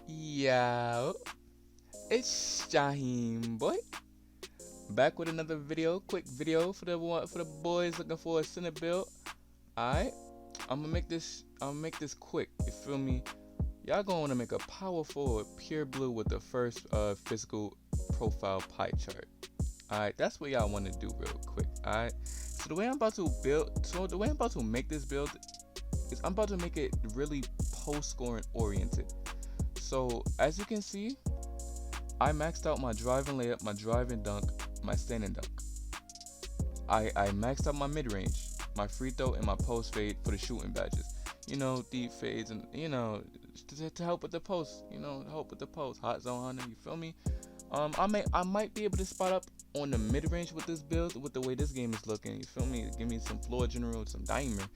Yo, it's Jaheem boy, back with another video, quick video for the boys looking for a center build. Alright, I'm gonna make this quick. You feel me? Y'all gonna wanna make a power forward pure blue with the first physical profile pie chart. Alright, that's what y'all wanna do real quick. Alright, so the way I'm about to make this build is I'm about to make it really post scoring oriented. So as you can see, I maxed out my driving layup, my driving dunk, my standing dunk. I maxed out my mid range, my free throw, and my post fade for the shooting badges. Deep fades and to help with the post. Help with the post. Hot zone hunter. You feel me? I might be able to spot up on the mid range with this build with the way this game is looking. You feel me? Give me some floor general, some diamond,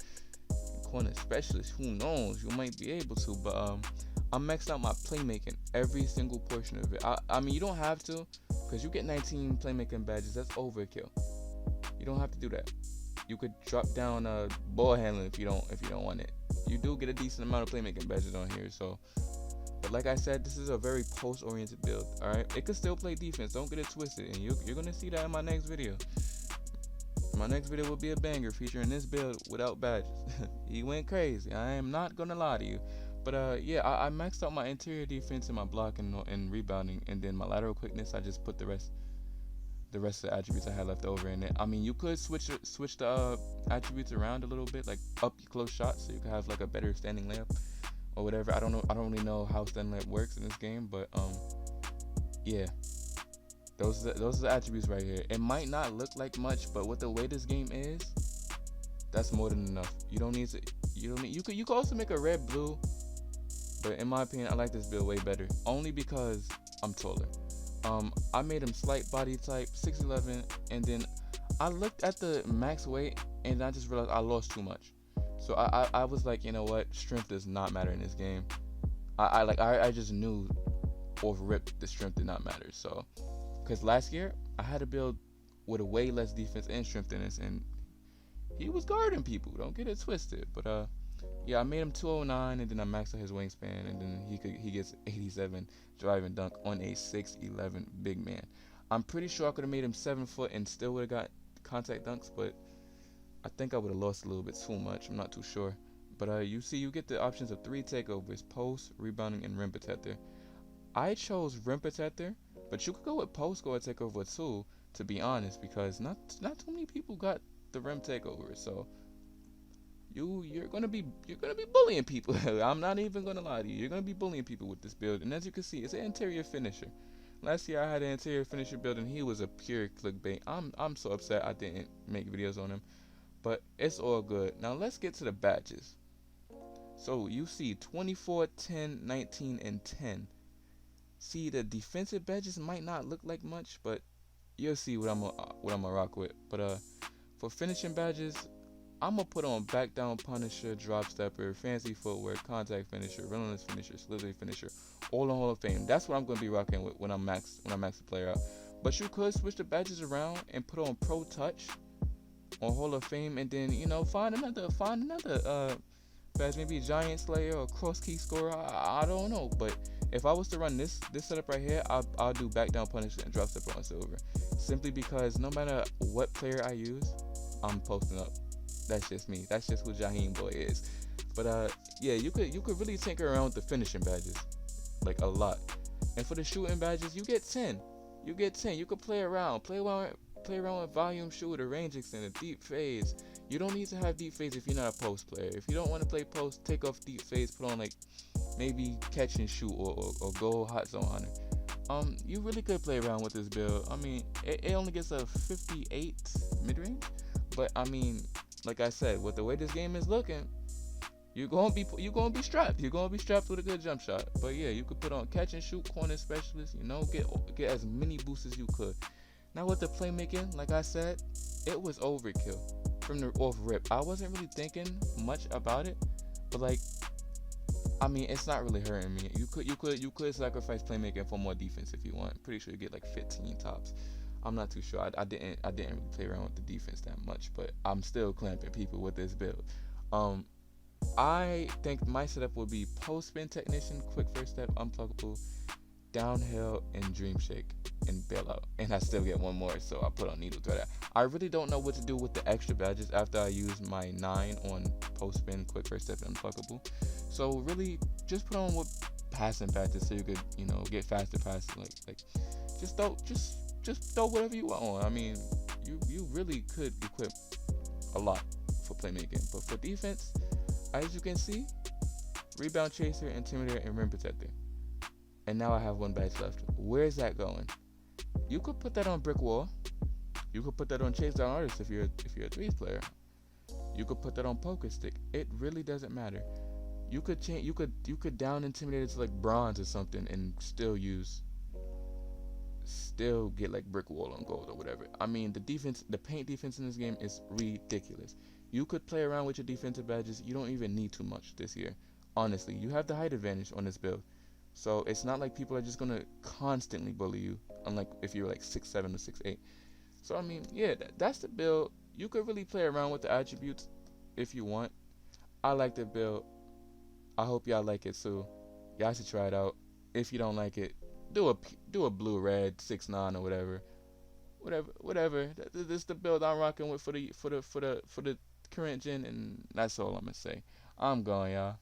corner specialist. Who knows? You might be able to, but I maxed out my playmaking every single portion of it. I mean, you don't have to, because you get 19 playmaking badges. That's overkill. You don't have to do that. You could drop down ball handling if you don't want it. You do get a decent amount of playmaking badges on here. So, but like I said, this is a very post-oriented build. All right, it could still play defense. Don't get it twisted, and you're gonna see that in my next video. My next video will be a banger featuring this build without badges. He went crazy. I am not gonna lie to you. But yeah, I maxed out my interior defense and my blocking and rebounding, and then my lateral quickness. I just put the rest of the attributes I had left over in it. I mean, you could switch the attributes around a little bit, like up close shots, so you could have like a better standing layup or whatever. I don't know. I don't really know how standing layup works in this game, but yeah, those are the attributes right here. It might not look like much, but with the way this game is, that's more than enough. You don't need to. You could also make a red blue. But in my opinion, I like this build way better. Only because I'm taller. I made him slight body type, 6'11", and then I looked at the max weight and I just realized I lost too much. So I was like, you know what? Strength does not matter in this game. I just knew off rip the strength did not matter. So, because last year I had a build with a way less defense and strength in this, and he was guarding people. Don't get it twisted. But yeah, I made him 209, and then I maxed out his wingspan, and then he gets 87 driving dunk on a 6'11" big man. I'm pretty sure I could have made him 7 foot and still would have got contact dunks, but I think I would have lost a little bit too much. I'm not too sure. But you see, you get the options of 3 takeovers: post, rebounding, and rim protector. I chose rim protector, but you could go with post guard takeover too, to be honest, because not too many people got the rim takeover. So you're gonna be bullying people. I'm not even gonna lie to you. You're gonna be bullying people with this build. And as you can see, it's an interior finisher. Last year I had an interior finisher build, and he was a pure clickbait. I'm so upset I didn't make videos on him, but it's all good. Now let's get to the badges. So you see 24, 10, 19, and 10. See, the defensive badges might not look like much, but you'll see what I'm gonna rock with. But for finishing badges, I'm gonna put on back down punisher, drop stepper, fancy footwork, contact finisher, relentless finisher, slithery finisher, all in Hall of Fame. That's what I'm gonna be rocking with when I max the player out. But you could switch the badges around and put on pro touch or Hall of Fame, and then find another badge, maybe Giant Slayer or cross key scorer. I don't know, but if I was to run this setup right here, I'll do back down punisher and drop stepper on silver, simply because no matter what player I use, I'm posting up. That's just me. That's just who Jaheem boy is. But yeah, you could really tinker around with the finishing badges, like a lot. And for the shooting badges, you get 10. You get 10. You could play around with volume shooter, range extender, deep fades. You don't need to have deep fades if you're not a post player. If you don't want to play post, take off deep fades, put on like maybe catch and shoot or go hot zone hunter. You really could play around with this build. I mean, it only gets a 58 mid range, but I mean, like I said, with the way this game is looking, you're gonna be strapped. You're gonna be strapped with a good jump shot. But yeah, you could put on catch and shoot, corner specialist. Get as many boosts as you could. Now with the playmaking, like I said, it was overkill from the off rip. I wasn't really thinking much about it, but like, I mean, it's not really hurting me. You could sacrifice playmaking for more defense if you want. Pretty sure you get like 15 tops. I'm not too sure. I didn't really play around with the defense that much, but I'm still clamping people with this build. I think my setup would be post spin technician, quick first step, unpluckable, downhill, and dream shake, and bailout. And I still get one more, so I put on needle thread. I really don't know what to do with the extra badges after I use my 9 on post spin, quick first step, and unpluckable. So really, just put on what passing badges so you could, get faster passes. Like just throw whatever you want on. I mean, you really could equip a lot for playmaking, but for defense, as you can see, rebound chaser, intimidator, and rim protector. And now I have one badge left. Where's that going? You could put that on brick wall. You could put that on chase down artist if you're a threes player. You could put that on poker stick. It really doesn't matter. You could change. You could down intimidate it to like bronze or something and still get like brick wall on gold or whatever. I mean, the paint defense in this game is ridiculous. You could play around with your defensive badges. You don't even need too much this year. Honestly, you have the height advantage on this build. So it's not like people are just gonna constantly bully you, unlike if you're like 6'7" or 6'8". So I mean, yeah, that's the build. You could really play around with the attributes if you want. I like the build. I hope y'all like it too. Y'all should try it out. If you don't like it, do a blue red 6'9" or whatever. This is the build I'm rocking with for the current gen, and that's all I'm gonna say. I'm going, y'all.